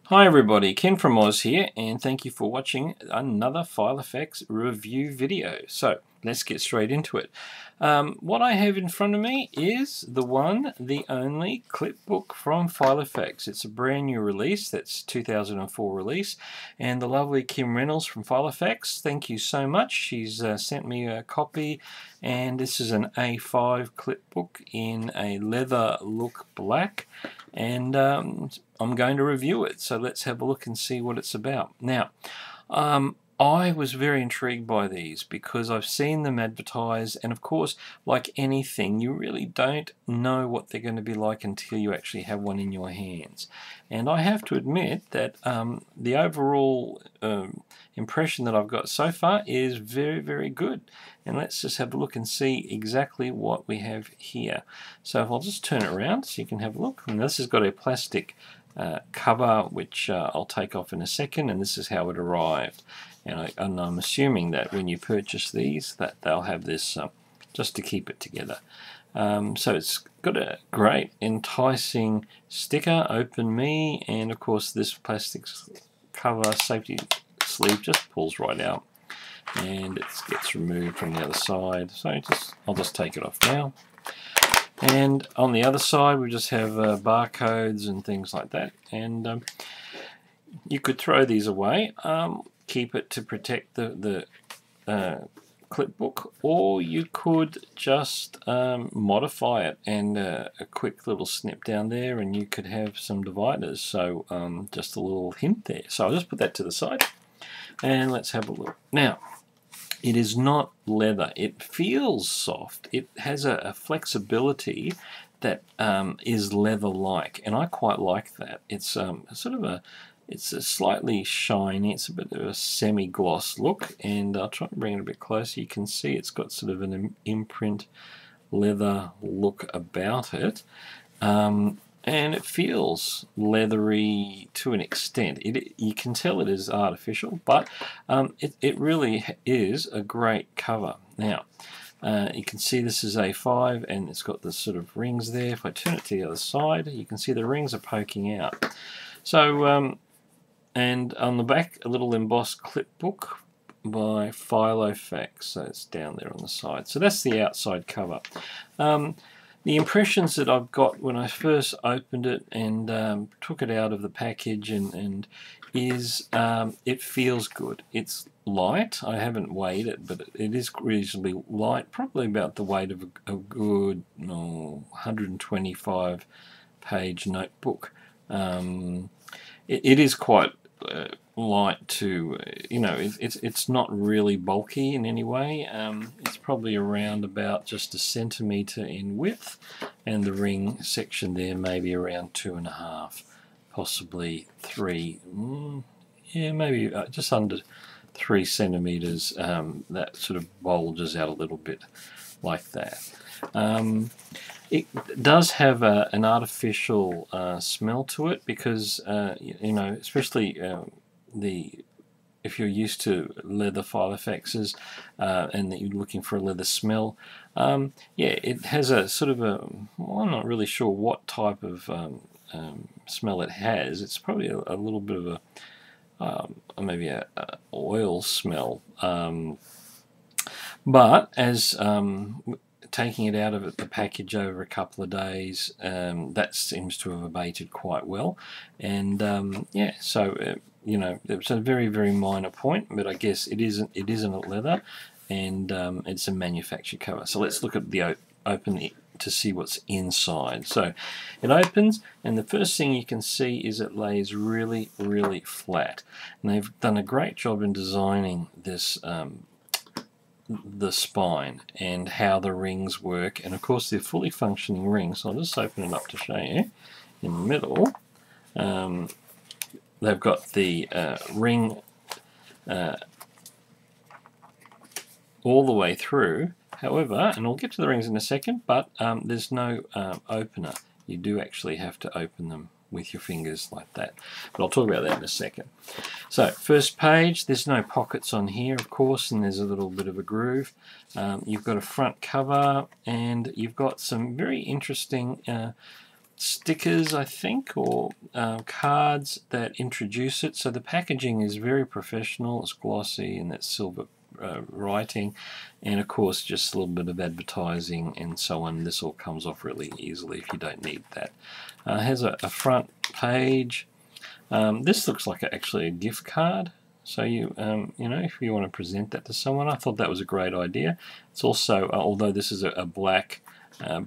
Hi everybody, Ken from Oz here, and thank you for watching another Filofax review video. So let's get straight into it. What I have in front of me is the one, the only Clipbook from Filofax. It's a brand new release, that's 2004 release, and the lovely Kim Reynolds from Filofax, thank you so much. She's sent me a copy, and this is an A5 Clipbook in a leather look black, and I'm going to review it, so let's have a look and see what it's about. Now, I was very intrigued by these because I've seen them advertised, and of course, like anything, you really don't know what they're going to be like until you actually have one in your hands. And I have to admit that the overall impression that I've got so far is very, very good. And let's just have a look and see exactly what we have here. So if I'll just turn it around so you can have a look. And this has got a plastic cover, which I'll take off in a second, and this is how it arrived. And I'm assuming that when you purchase these, that they'll have this just to keep it together. So it's got a great, enticing sticker, Open Me, and of course this plastic cover safety sleeve just pulls right out, and it gets removed from the other side. So I'll just take it off now. And on the other side, we just have barcodes and things like that. And you could throw these away, keep it to protect the clipbook, or you could just modify it, and a quick little snip down there, and you could have some dividers. So just a little hint there. So I'll just put that to the side, and let's have a look. Now, it is not leather. It feels soft. It has a flexibility that is leather-like, and I quite like that. It's it's a slightly shiny. It's a bit of a semi-gloss look, and I'll try and bring it a bit closer. You can see it's got sort of an imprint leather look about it. And it feels leathery to an extent. You can tell it is artificial, but it really is a great cover. Now, you can see this is A5, and it's got the sort of rings there. If I turn it to the other side, you can see the rings are poking out. So, and on the back, a little embossed clipbook by Filofax. So it's down there on the side. So that's the outside cover. The impressions that I've got when I first opened it and took it out of the package and is it feels good. It's light. I haven't weighed it, but it is reasonably light, probably about the weight of a good 125 page notebook. It is quite light to, it's not really bulky in any way. It's probably around about just a centimetre in width, and the ring section there maybe around 2.5, possibly 3, yeah, maybe just under 3 centimetres. That sort of bulges out a little bit like that. It does have an artificial smell to it because, especially if you're used to leather Filofaxes and that you're looking for a leather smell, yeah, it has a sort of well, I'm not really sure what type of smell it has. It's probably a little bit of maybe a oil smell, but as taking it out of the package over a couple of days, that seems to have abated quite well. And yeah, so it's a very, very minor point, but I guess it isn't a leather, and it's a manufactured cover. So let's look at the open to see what's inside. So it opens, and the first thing you can see is it lays really, really flat. And they've done a great job in designing this the spine and how the rings work, and of course they're fully functioning rings. So I'll just open it up to show you. In the middle, they've got the ring all the way through. However, and I'll get to the rings in a second, but there's no opener. You do actually have to open them with your fingers like that, but I'll talk about that in a second. So first page, there's no pockets on here, of course, and there's a little bit of a groove. You've got a front cover, and you've got some very interesting stickers, I think, or cards that introduce it. So the packaging is very professional. It's glossy and it's silver writing, and of course just a little bit of advertising and so on. This all comes off really easily if you don't need that. It has a front page. This looks like actually a gift card. So you know, if you want to present that to someone, I thought that was a great idea. It's also, although this is a black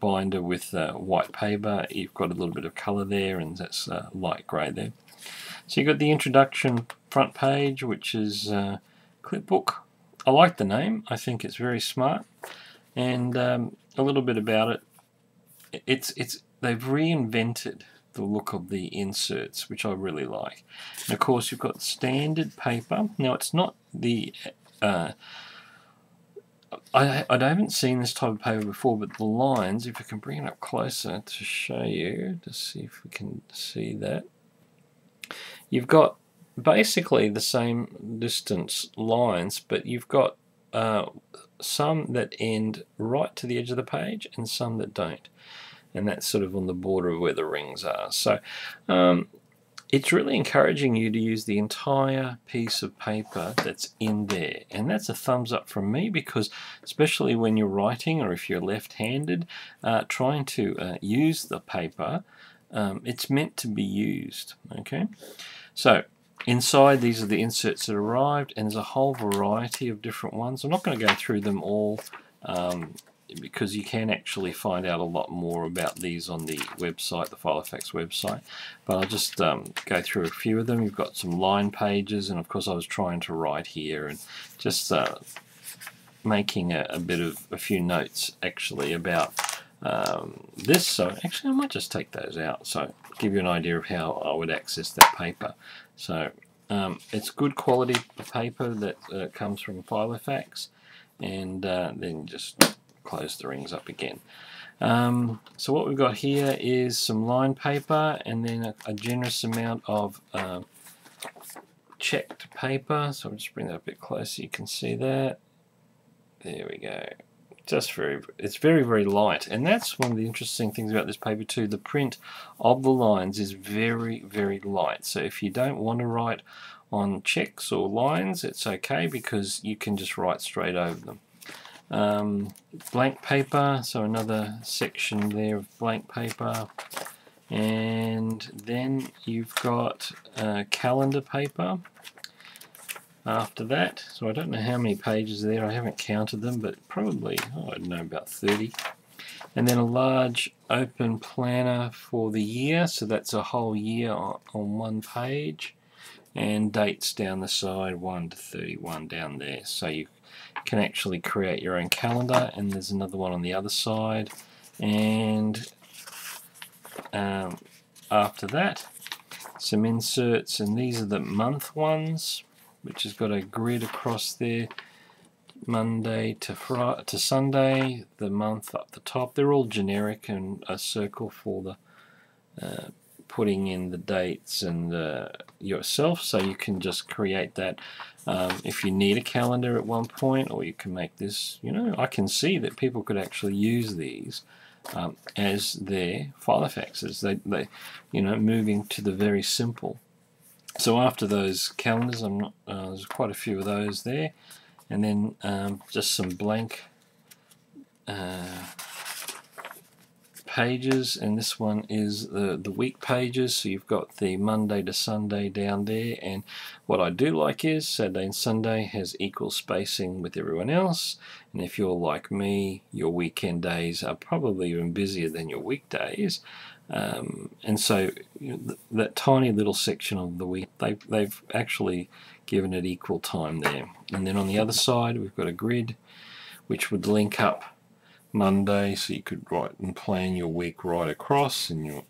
binder with white paper, you've got a little bit of color there, and that's light grey there. So you've got the introduction front page, which is Clipbook. I like the name. I think it's very smart, and a little bit about it. They've reinvented the look of the inserts, which I really like. And of course, you've got standard paper. Now, it's not the I haven't seen this type of paper before, but the lines, if I can bring it up closer to show you, to see if we can see that, you've got basically the same distance lines, but you've got some that end right to the edge of the page and some that don't, and that's sort of on the border of where the rings are. So it's really encouraging you to use the entire piece of paper that's in there, and that's a thumbs up from me, because especially when you're writing, or if you're left-handed, trying to use the paper, it's meant to be used. Okay, so inside, these are the inserts that arrived, and there's a whole variety of different ones. I'm not going to go through them all, because you can actually find out a lot more about these on the website, the Filofax website, but I'll just go through a few of them. You've got some line pages, and of course I was trying to write here and just making a few notes actually about this. So actually I might just take those out, so give you an idea of how I would access that paper. So it's good quality paper that comes from Filofax, and then just close the rings up again. So what we've got here is some line paper, and then a generous amount of checked paper. So I'll just bring that a bit closer, you can see that. There we go. It's very, very light, and that's one of the interesting things about this paper too. The print of the lines is very, very light. So if you don't want to write on checks or lines, it's okay, because you can just write straight over them. Blank paper, so another section there of blank paper, and then you've got calendar paper after that. So I don't know how many pages there, I haven't counted them, but probably, I don't know, about 30. And then a large open planner for the year, so that's a whole year on one page, and dates down the side, 1 to 31 down there, so you can actually create your own calendar. And there's another one on the other side, and after that some inserts, and these are the month ones, which has got a grid across there, Monday to Sunday, the month up the top. They're all generic, and a circle for the putting in the dates and yourself, so you can just create that if you need a calendar at one point, or you can make this, you know, I can see that people could actually use these as their Filofaxes. They you know, moving to the very simple. So after those calendars, there's quite a few of those there, and then just some blank pages, and this one is the week pages. So you've got the Monday to Sunday down there, and what I do like is Saturday and Sunday has equal spacing with everyone else, and if you're like me, your weekend days are probably even busier than your weekdays. And so that tiny little section of the week, they've actually given it equal time there. And then on the other side we've got a grid which would link up Monday, so you could write and plan your week right across, and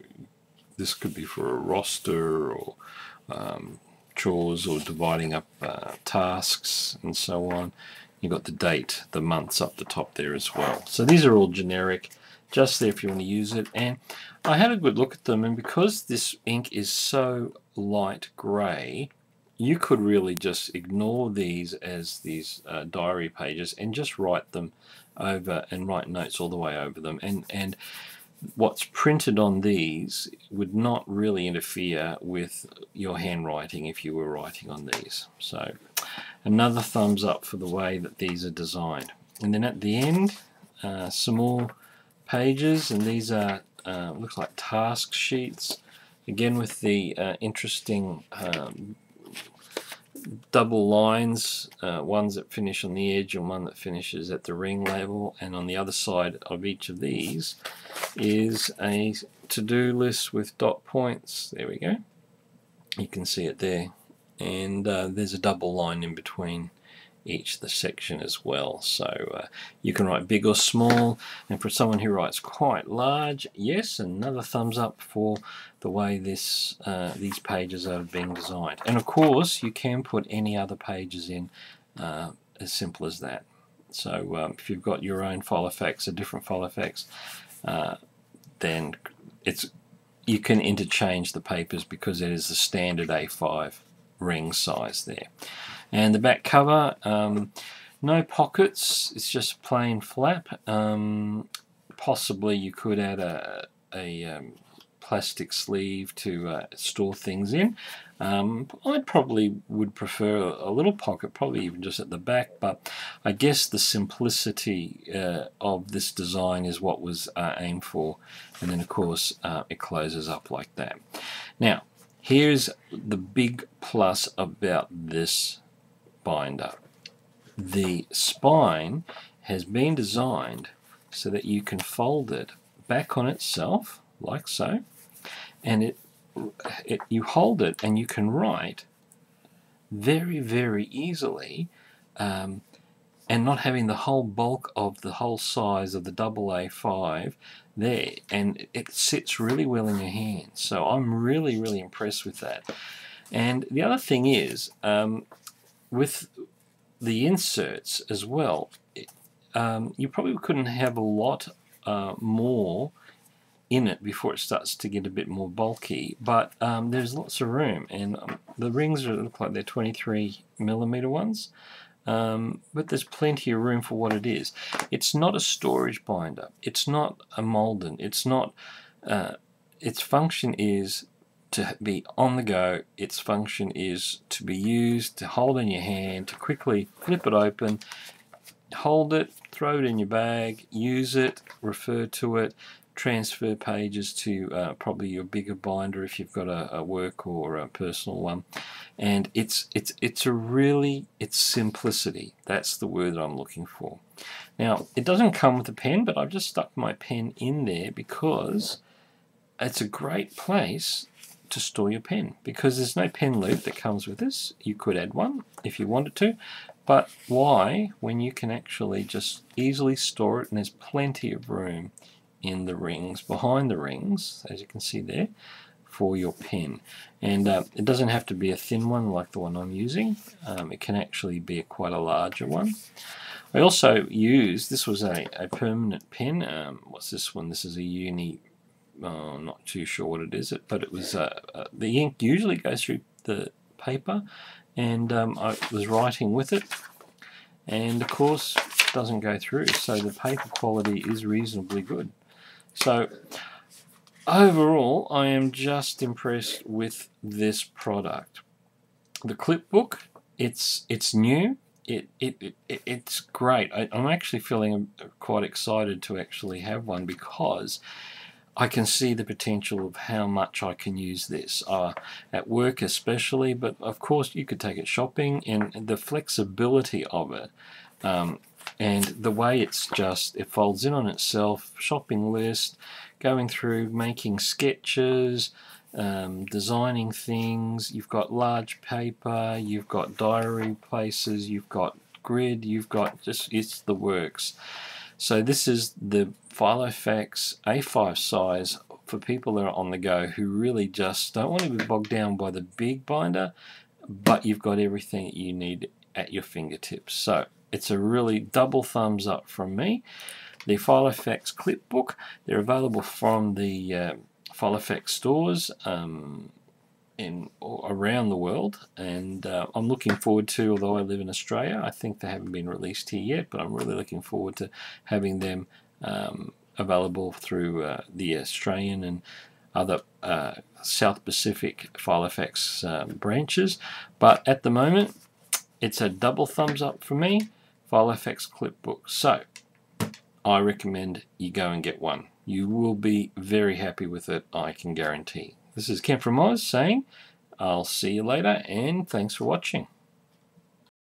this could be for a roster, or chores, or dividing up tasks and so on. You've got the date, the months up the top there as well. So these are all generic, just there if you want to use it. And I had a good look at them, and because this ink is so light grey, you could really just ignore these as these diary pages and just write them over and write notes all the way over them. And what's printed on these would not really interfere with your handwriting if you were writing on these. So another thumbs up for the way that these are designed. And then at the end, some more pages, and these are looks like task sheets, again with the interesting double lines, ones that finish on the edge and one that finishes at the ring level, and on the other side of each of these is a to-do list with dot points. There we go, you can see it there, and there's a double line in between each the section as well, so you can write big or small. And for someone who writes quite large, yes, another thumbs up for the way these pages are being designed. And of course you can put any other pages in, as simple as that. So if you've got your own Filofax, a different Filofax, then you can interchange the papers because it is the standard A5 ring size there. And the back cover, no pockets, it's just plain flap. Possibly you could add a plastic sleeve to store things in. I probably would prefer a little pocket, probably even just at the back, but I guess the simplicity of this design is what was aimed for. And then of course it closes up like that. Now here's the big plus about this binder. The spine has been designed so that you can fold it back on itself like so, and you hold it and you can write very, very easily, and not having the whole bulk of the whole size of the double A5 there, and it sits really well in your hand. So I'm really, really impressed with that. And the other thing is, with the inserts as well, you probably couldn't have a lot more in it before it starts to get a bit more bulky, but there's lots of room, and the rings look like they're 23mm ones, but there's plenty of room for what it is. It's not a storage binder, it's not a Malden, it's not, its function is to be on the go. Its function is to be used to hold in your hand, to quickly flip it open, hold it, throw it in your bag, use it, refer to it, transfer pages to probably your bigger binder if you've got a work or a personal one. And it's simplicity. That's the word that I'm looking for. Now it doesn't come with a pen, but I've just stuck my pen in there because it's a great place to store your pen, because there's no pen loop that comes with this. You could add one if you wanted to, but why when you can actually just easily store it, and there's plenty of room in the rings, behind the rings, as you can see there, for your pen. And it doesn't have to be a thin one like the one I'm using. It can actually be quite a larger one. I also used, this was a permanent pen. What's this one? This is a uni, I'm not too sure what it is, but it was the ink usually goes through the paper, and I was writing with it, and of course it doesn't go through, so the paper quality is reasonably good. So overall I am just impressed with this product. The Clipbook, it's new, it's great. I'm actually feeling quite excited to actually have one, because I can see the potential of how much I can use this at work especially, but of course you could take it shopping, and the flexibility of it, and the way it folds in on itself, shopping list, going through, making sketches, designing things. You've got large paper, you've got diary places, you've got grid, you've got it's the works. So this is the Filofax A5 size for people that are on the go, who really just don't want to be bogged down by the big binder, but you've got everything that you need at your fingertips. So it's a really double thumbs up from me. The Filofax Clipbook, they're available from the Filofax stores around the world, and I'm looking forward to, although I live in Australia, I think they haven't been released here yet, but I'm really looking forward to having them available through the Australian and other South Pacific Filofax branches, but at the moment it's a double thumbs up for me. Filofax Clipbook. So I recommend you go and get one. You will be very happy with it, I can guarantee. This is Ken from Oz saying I'll see you later, and thanks for watching.